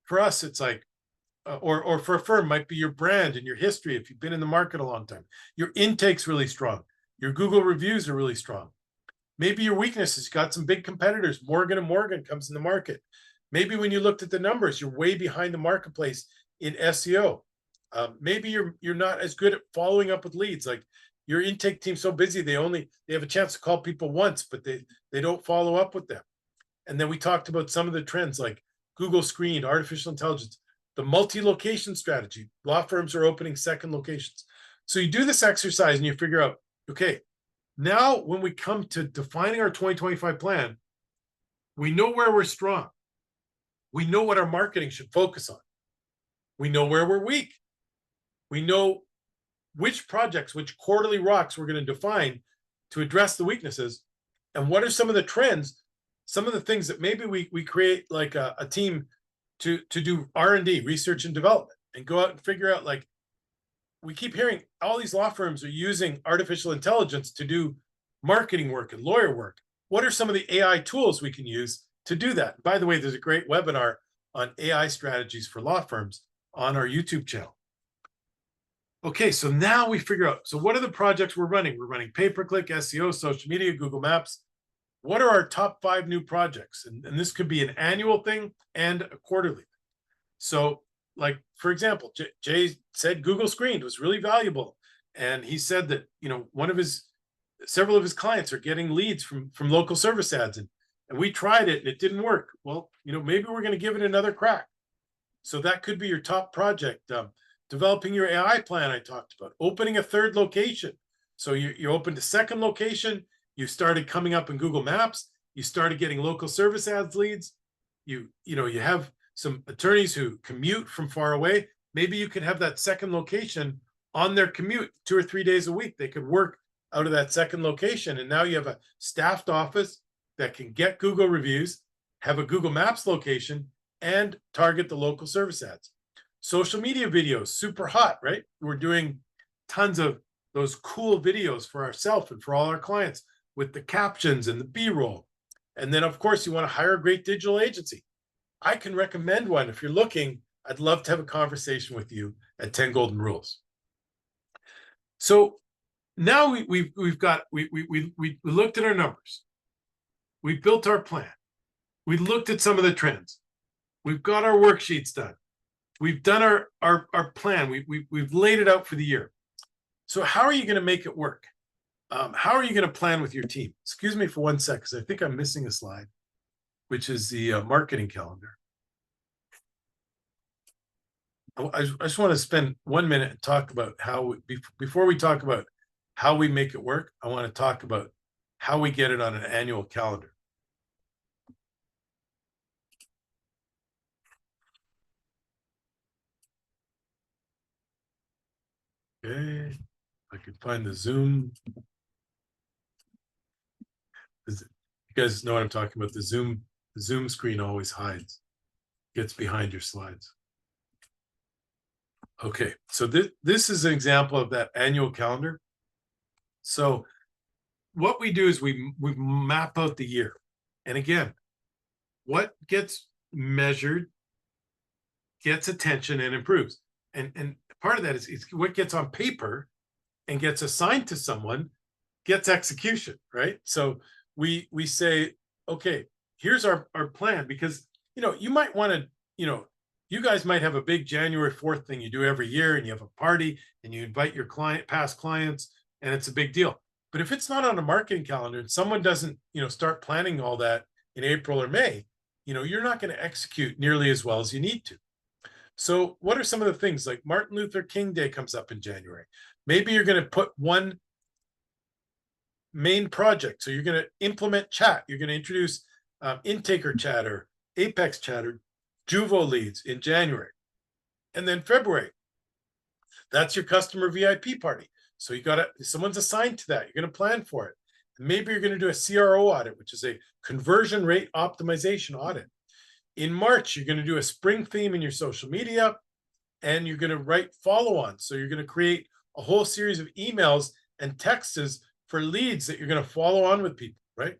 for us, it's like, or for a firm might be your brand and your history. If you've been in the market a long time, your intake's really strong. Your Google reviews are really strong. Maybe your weaknesses, you got some big competitors. Morgan & Morgan comes in the market. Maybe when you looked at the numbers, you're way behind the marketplace in SEO. Maybe you're not as good at following up with leads. Like your intake team's so busy, they have a chance to call people once, but they don't follow up with them. And then we talked about some of the trends like Google Screen, artificial intelligence, the multi-location strategy. Law firms are opening second locations. So you do this exercise and you figure out, okay, now when we come to defining our 2025 plan, we know where we're strong. We know what our marketing should focus on. We know where we're weak. We know which projects, which quarterly rocks we're going to define to address the weaknesses. And what are some of the trends, some of the things that maybe we create like a team to do R&D, research and development, and go out and figure out, like, we keep hearing all these law firms are using artificial intelligence to do marketing work and lawyer work. What are some of the AI tools we can use to do that? By the way, there's a great webinar on AI strategies for law firms on our YouTube channel. Okay, so now we figure out, so what are the projects we're running? We're running pay-per-click, SEO, social media, Google Maps. What are our top 5 new projects? And this could be an annual thing and a quarterly thing. So, like, for example, Jay said Google Screened was really valuable. And he said that, several of his clients are getting leads from local service ads. And we tried it and it didn't work. Well, maybe we're going to give it another crack. So that could be your top project. Developing your AI plan, I talked about. Opening a third location. So you opened a second location. You started coming up in Google Maps. You started getting local service ads leads. You have some attorneys who commute from far away. Maybe you could have that second location on their commute 2 or 3 days a week. They could work out of that second location. And now you have a staffed office that can get Google reviews, have a Google Maps location, and target the local service ads. Social media videos, super hot, right? We're doing tons of those cool videos for ourselves and for all our clients with the captions and the B-roll. And then, of course, you want to hire a great digital agency. I can recommend one. If you're looking, I'd love to have a conversation with you at 10 Golden Rules. So now we looked at our numbers. We built our plan. We looked at some of the trends. We've got our worksheets done. We've done our plan. We've laid it out for the year. So how are you going to make it work? How are you going to plan with your team? Excuse me for 1 sec, because I think I'm missing a slide, which is the marketing calendar. I just want to spend 1 minute and talk about how, before we talk about how we make it work, I want to talk about how we get it on an annual calendar. Okay, I could find the Zoom. You guys know what I'm talking about. The Zoom screen always hides, gets behind your slides. Okay, so this is an example of that annual calendar. So what we do is we map out the year. And again, what gets measured gets attention and improves. And part of that is what gets on paper and gets assigned to someone gets execution, right? So we say, okay, here's our plan, because you might want to, you guys might have a big January 4th thing you do every year, and you have a party and you invite your past clients, and it's a big deal. But if it's not on a marketing calendar and someone doesn't, start planning all that in April or May, you're not going to execute nearly as well as you need to. So what are some of the things, like Martin Luther King Day comes up in January? Maybe you're going to put one main project. So you're going to implement chat. You're going to introduce Intaker Chat or Apex Chat or Juvo leads in January. And then February, that's your customer VIP party. So someone's assigned to that. You're going to plan for it. Maybe you're going to do a CRO audit, which is a conversion rate optimization audit. In March, you're going to do a spring theme in your social media, and you're going to write follow-ons. So you're going to create a whole series of emails and texts for leads that you're going to follow on with people, right?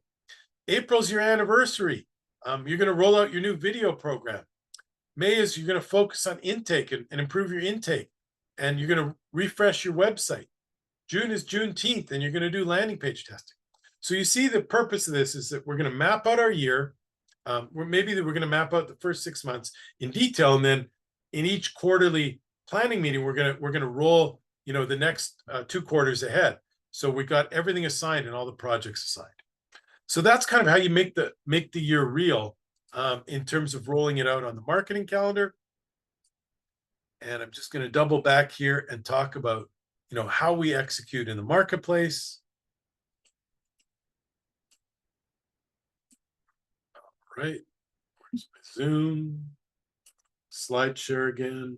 April's your anniversary. You're going to roll out your new video program. May is you're going to focus on intake and improve your intake, and you're going to refresh your website. June is Juneteenth, and you're going to do landing page testing. So you see the purpose of this is that we're going to map out our year. Maybe we're going to map out the first 6 months in detail, and then in each quarterly planning meeting, we're going to roll, the next 2 quarters ahead. So we got everything assigned and all the projects assigned. So that's kind of how you make the year real in terms of rolling it out on the marketing calendar. And I'm just going to double back here and talk about, how we execute in the marketplace. All right. Where's my Zoom? Slide share again.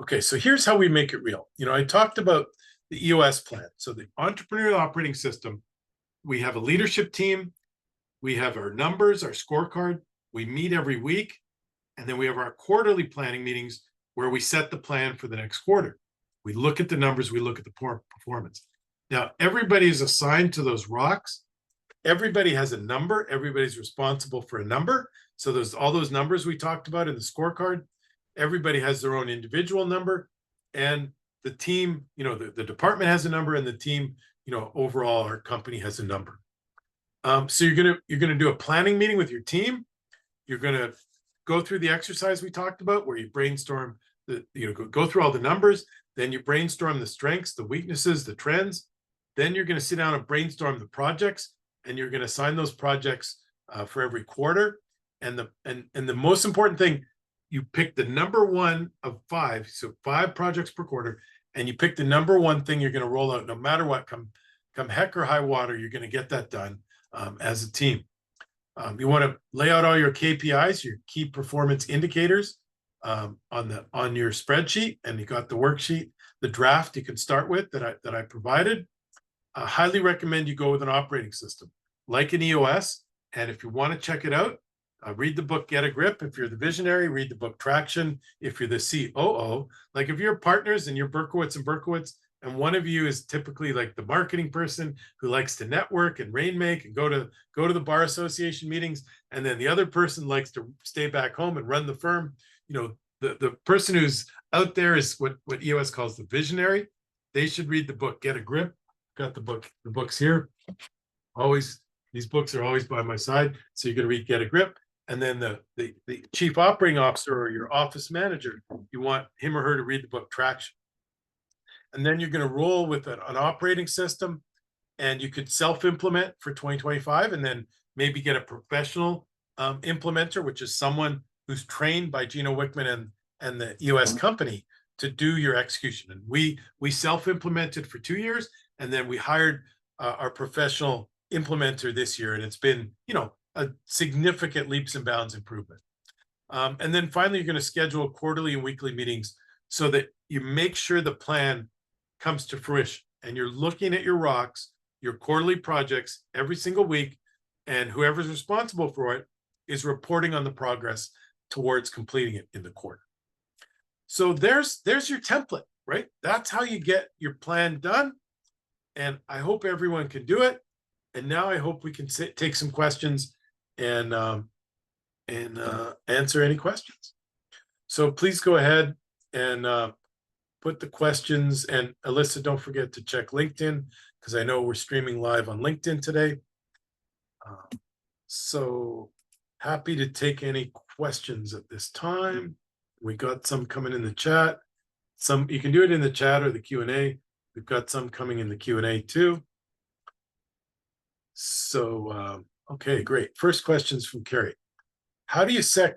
Okay, so here's how we make it real. I talked about the EOS plan. So the entrepreneurial operating system, we have a leadership team, we have our numbers, our scorecard, we meet every week, and then we have our quarterly planning meetings where we set the plan for the next quarter. We look at the numbers, we look at the performance. Now, everybody is assigned to those rocks. Everybody has a number. Everybody's responsible for a number. So there's all those numbers we talked about in the scorecard. Everybody has their own individual number, and the team, the department has a number, and the team, overall our company has a number. So you're gonna do a planning meeting with your team. You're gonna go through the exercise we talked about, where you brainstorm go through all the numbers. Then you brainstorm the strengths, the weaknesses, the trends. Then you're gonna sit down and brainstorm the projects, and you're gonna assign those projects for every quarter. And the most important thing, you pick the number 1 of 5, so 5 projects per quarter, and you pick the number 1 thing you're going to roll out no matter what, come heck or high water, you're going to get that done as a team. You want to lay out all your KPIs, your key performance indicators on your spreadsheet, and you got the worksheet, the draft you can start with that I provided. I highly recommend you go with an operating system like an EOS, and if you want to check it out, read the book, Get a Grip. If you're the visionary, read the book, Traction. If you're the COO, like if you're partners and you're Berkowitz and Berkowitz, and one of you is typically like the marketing person who likes to network and rainmake and go to the bar association meetings, and then the other person likes to stay back home and run the firm. The person who's out there is what EOS calls the visionary. They should read the book, Get a Grip. Got the books here. These books are always by my side. So you're going to read Get a Grip. And then the chief operating officer or your office manager, you want him or her to read the book Traction. And then you're going to roll with an operating system, and you could self-implement for 2025, and then maybe get a professional implementer, which is someone who's trained by Gino Wickman and the EOS company to do your execution. And we self-implemented for 2 years, and then we hired our professional implementer this year, and it's been, a significant leaps and bounds improvement. And then finally, you're going to schedule quarterly and weekly meetings so that you make sure the plan comes to fruition, and you're looking at your rocks, your quarterly projects every single week, and whoever's responsible for it is reporting on the progress towards completing it in the quarter. So there's your template, right? That's how you get your plan done. And I hope everyone can do it. And now I hope we can take some questions and answer any questions. So please go ahead and put the questions. And Alyssa, don't forget to check LinkedIn, because I know we're streaming live on LinkedIn today. So happy to take any questions at this time. We got some coming in the chat. Some you can do it in the chat or the Q&A. We've got some coming in the Q&A too. So, okay, great. First question's from Carrie. How do you set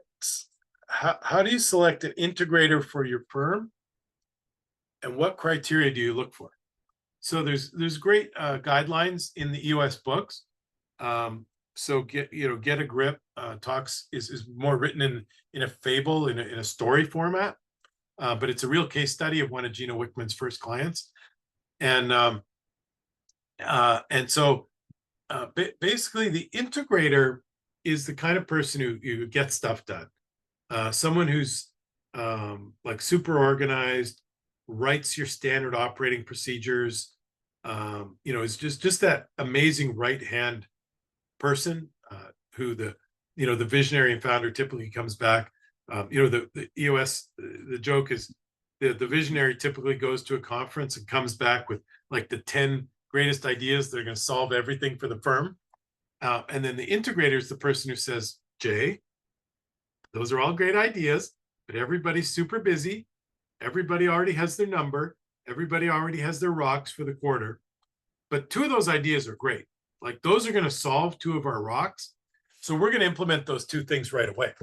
how do you select an integrator for your firm, and what criteria do you look for? So there's great guidelines in the EOS books. So get a grip talks is more written in a fable, in a story format, but it's a real case study of one of Gino Wickman's first clients. And so basically the integrator is the kind of person who gets stuff done. Someone who's like super organized, writes your standard operating procedures, is just that amazing right hand person who the visionary and founder typically comes back. The EOS, the joke is the visionary typically goes to a conference and comes back with like the 10 greatest ideas that are going to solve everything for the firm. And then the integrator is the person who says, Jay, those are all great ideas, but everybody's super busy. Everybody already has their number. Everybody already has their rocks for the quarter. But 2 of those ideas are great. Like those are going to solve 2 of our rocks. So we're going to implement those 2 things right away.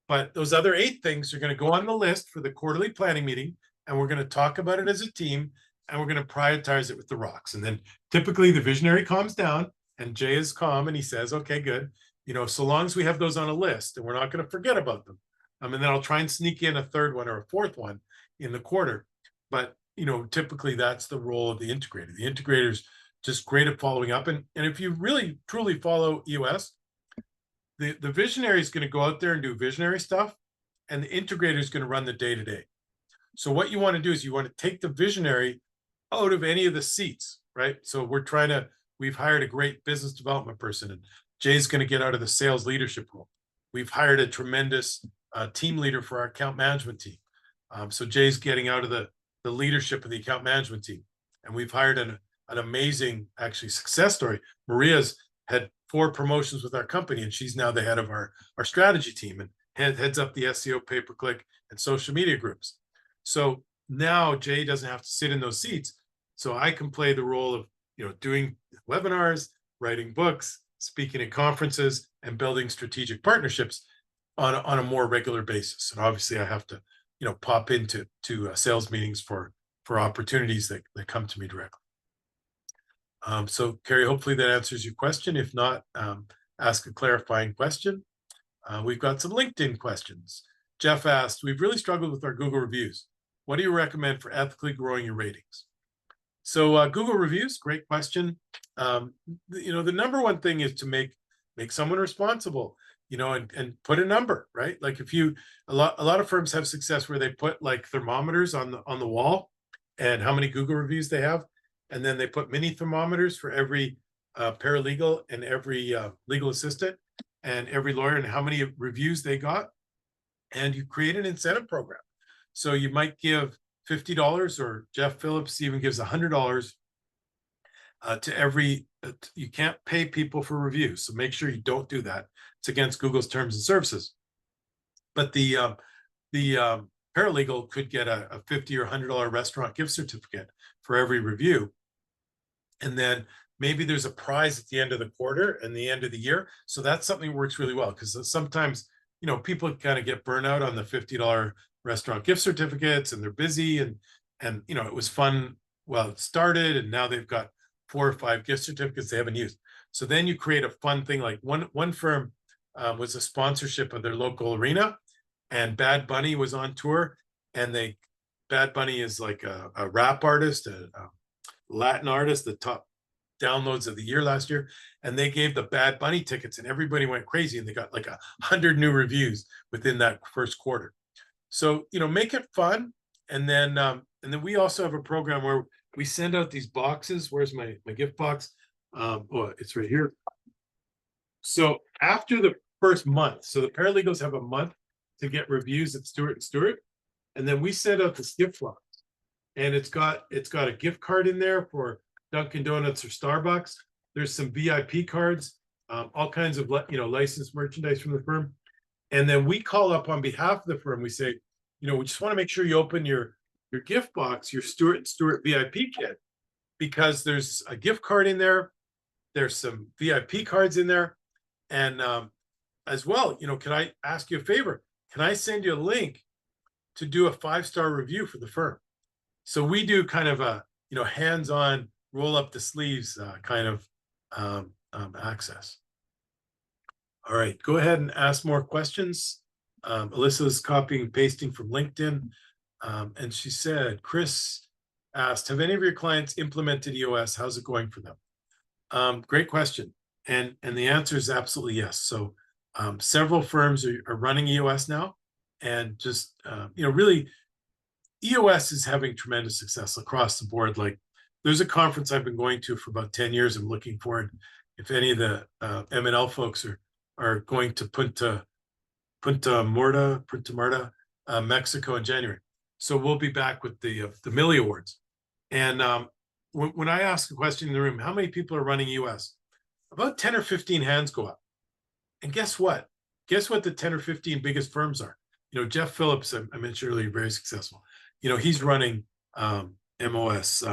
But those other 8 things are going to go on the list for the quarterly planning meeting. And we're going to talk about it as a team. And we're going to prioritize it with the rocks. And then typically the visionary calms down and Jay is calm and he says, okay, good. So long as we have those on a list and we're not going to forget about them. And then I'll try and sneak in a 3rd one or a 4th one in the quarter. But, typically that's the role of the integrator. The integrator's just great at following up. And if you really truly follow EOS, the visionary is going to go out there and do visionary stuff, and the integrator is going to run the day-to-day. So what you want to do is you want to take the visionary out of any of the seats, right? So we've hired a great business development person, and Jay's going to get out of the sales leadership role. We've hired a tremendous team leader for our account management team. So Jay's getting out of the leadership of the account management team. And we've hired an amazing, actually, success story. Maria's had 4 promotions with our company, and she's now the head of our strategy team and heads up the SEO, pay-per-click, and social media groups. So now Jay doesn't have to sit in those seats. So I can play the role of, doing webinars, writing books, speaking at conferences, and building strategic partnerships on a more regular basis. And obviously I have to, pop into sales meetings for opportunities that come to me directly. So Carrie, hopefully that answers your question. If not, ask a clarifying question. We've got some LinkedIn questions. Jeff asked, we've really struggled with our Google reviews. What do you recommend for ethically growing your ratings? So Google reviews, great question. The number one thing is to make someone responsible, and put a number, right? Like if a lot of firms have success where they put like thermometers on the wall and how many Google reviews they have. And then they put mini thermometers for every paralegal and every legal assistant and every lawyer and how many reviews they got. And you create an incentive program. So you might give $50, or Jeff Phillips even gives $100 to every, you can't pay people for reviews. So make sure you don't do that. It's against Google's terms and services. But the paralegal could get a $50 or $100 restaurant gift certificate for every review. And then maybe there's a prize at the end of the quarter and the end of the year. So that's something that works really well, because sometimes, people kind of get burnout on the $50 restaurant gift certificates and they're busy and it was fun while it started, and now they've got 4 or 5 gift certificates they haven't used. So then you create a fun thing. Like one firm was a sponsorship of their local arena, and Bad Bunny was on tour, and Bad Bunny is like a rap artist, a Latin artist, the top downloads of the year last year, and they gave the Bad Bunny tickets, and everybody went crazy, and they got like 100 new reviews within that first quarter. So make it fun, and then we also have a program where we send out these boxes. Where's my gift box? Oh, it's right here. So after the first month, so the paralegals have a month to get reviews at Stewart & Stewart, and then we send out this gift box, and it's got a gift card in there for Dunkin' Donuts or Starbucks. There's some VIP cards, all kinds of licensed merchandise from the firm, and then we call up on behalf of the firm. We say, we just want to make sure you open your gift box, your Stewart & Stewart VIP kit, because there's a gift card in there. There's some VIP cards in there, and as well, can I ask you a favor? can I send you a link to do a 5-star review for the firm? So we do kind of a, hands-on, roll up the sleeves kind of access. All right, go ahead and ask more questions. Alyssa's copying and pasting from LinkedIn. And she said, Chris asked, have any of your clients implemented EOS? How's it going for them? Great question. And the answer is absolutely yes. So several firms are running EOS now. And just, really, EOS is having tremendous success across the board. Like, there's a conference I've been going to for about 10 years. I'm looking forward, if any of the M&L folks are going to Punta Marta, Mexico in January. So we'll be back with the Millie Awards. And when I ask a question in the room, how many people are running EOS? About 10 or 15 hands go up. And guess what? Guess what the 10 or 15 biggest firms are? Jeff Phillips, I mentioned earlier, very successful. He's running MOS.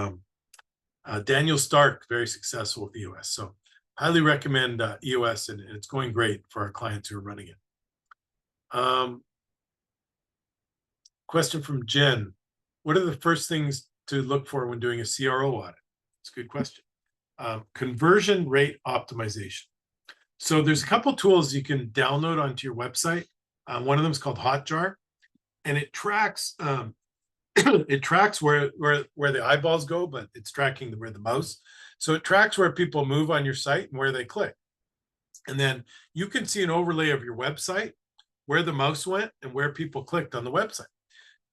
Daniel Stark, very successful with EOS. So highly recommend EOS, and it's going great for our clients who are running it. Question from Jen. What are the first things to look for when doing a CRO audit? It's a good question. Conversion rate optimization. So there's a couple tools you can download onto your website. One of them is called Hotjar, and it tracks it tracks where the eyeballs go, but it's tracking where the mouse. So it tracks where people move on your site and where they click. And then you can see an overlay of your website, where the mouse went and where people clicked on the website.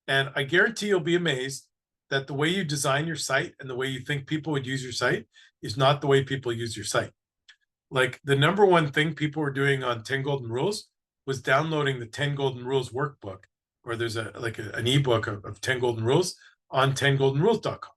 And I guarantee you'll be amazed that the way you design your site and the way you think people would use your site is not the way people use your site. Like, the number one thing people were doing on 10 Golden Rules was downloading the 10 Golden Rules workbook, or there's an ebook of 10 Golden Rules on 10goldenrules.com.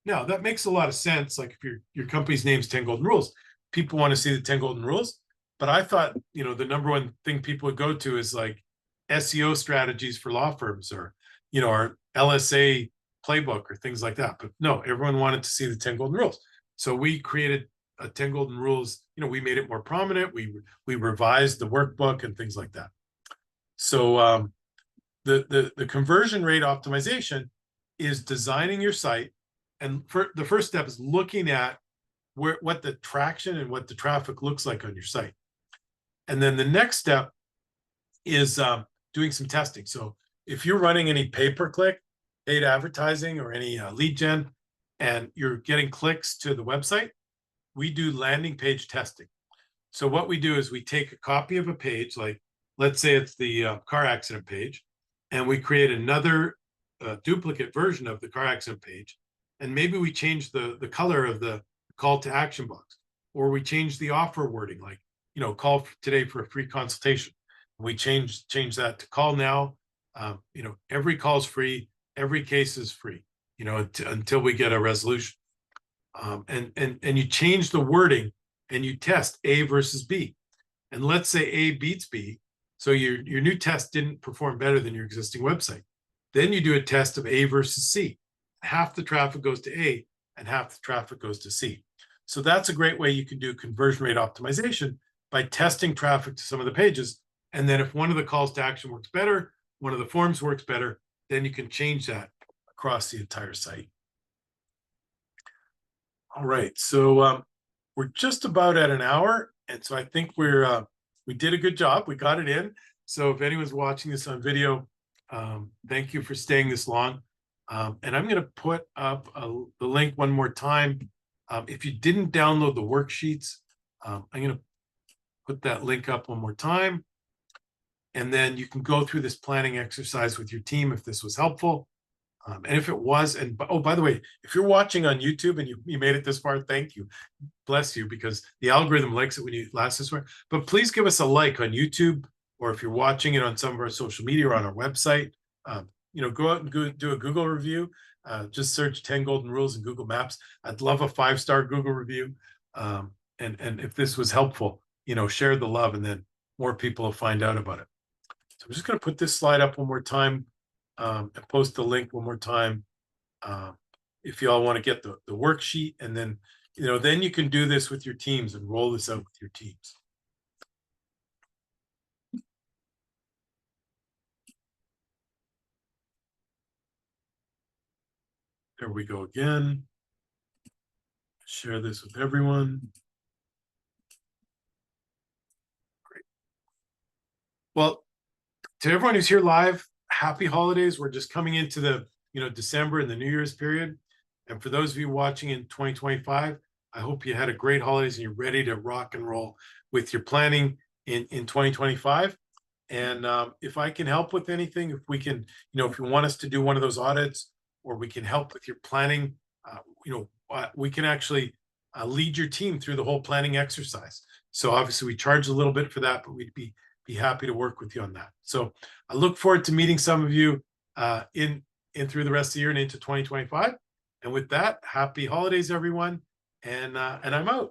Now, that makes a lot of sense. Like, if your company's name's 10 Golden Rules, people want to see the 10 Golden Rules. But I thought, the number one thing people would go to is like SEO strategies for law firms, or, our LSA playbook, or things like that. But no, everyone wanted to see the 10 Golden Rules. So we created a 10 Golden Rules. We made it more prominent. We revised the workbook and things like that. So the conversion rate optimization is designing your site. And the first step is looking at what the traction and what the traffic looks like on your site. And then the next step is doing some testing. So if you're running any pay-per-click, paid advertising, or any lead gen, and you're getting clicks to the website, we do landing page testing. So what we do is we take a copy of a page, like let's say it's the car accident page, and we create another duplicate version of the car accident page. And maybe we change the color of the call to action box, or we change the offer wording, like, call today for a free consultation. We change that to call now. Every call is free. Every case is free, until we get a resolution. And you change the wording, and you test A versus B. And let's say A beats B. So your new test didn't perform better than your existing website. Then you do a test of A versus C. Half the traffic goes to A and half the traffic goes to C. So that's a great way you can do conversion rate optimization, by testing traffic to some of the pages. And then if one of the calls to action works better, one of the forms works better, then you can change that across the entire site. All right, so we're just about at an hour. And so I think we did a good job. We got it in. So if anyone's watching this on video, thank you for staying this long. And I'm going to put up the link one more time. If you didn't download the worksheets, I'm going to put that link up one more time. And then you can go through this planning exercise with your team if this was helpful. And if it was, and oh, by the way, if you're watching on YouTube and you made it this far, thank you. Bless you, because the algorithm likes it when you last this far. But please give us a like on YouTube, or if you're watching it on some of our social media or on our website, go out and do a Google review. Just search 10 Golden Rules in Google Maps. I'd love a 5-star Google review. And if this was helpful, share the love, and then more people will find out about it. So I'm just going to put this slide up one more time. And post the link one more time. If you all want to get the worksheet, and then, then you can do this with your teams and roll this out with your teams. There we go again. Share this with everyone. Great. Well, to everyone who's here live, happy holidays. We're just coming into the December and the New Year's period. And for those of you watching in 2025, I hope you had a great holidays and you're ready to rock and roll with your planning in 2025. And if I can help with anything, if we can, if you want us to do one of those audits, or we can help with your planning, we can actually lead your team through the whole planning exercise. So obviously we charge a little bit for that, but we'd be happy to work with you on that. So I look forward to meeting some of you in through the rest of the year and into 2025. And with that, happy holidays, everyone. And I'm out.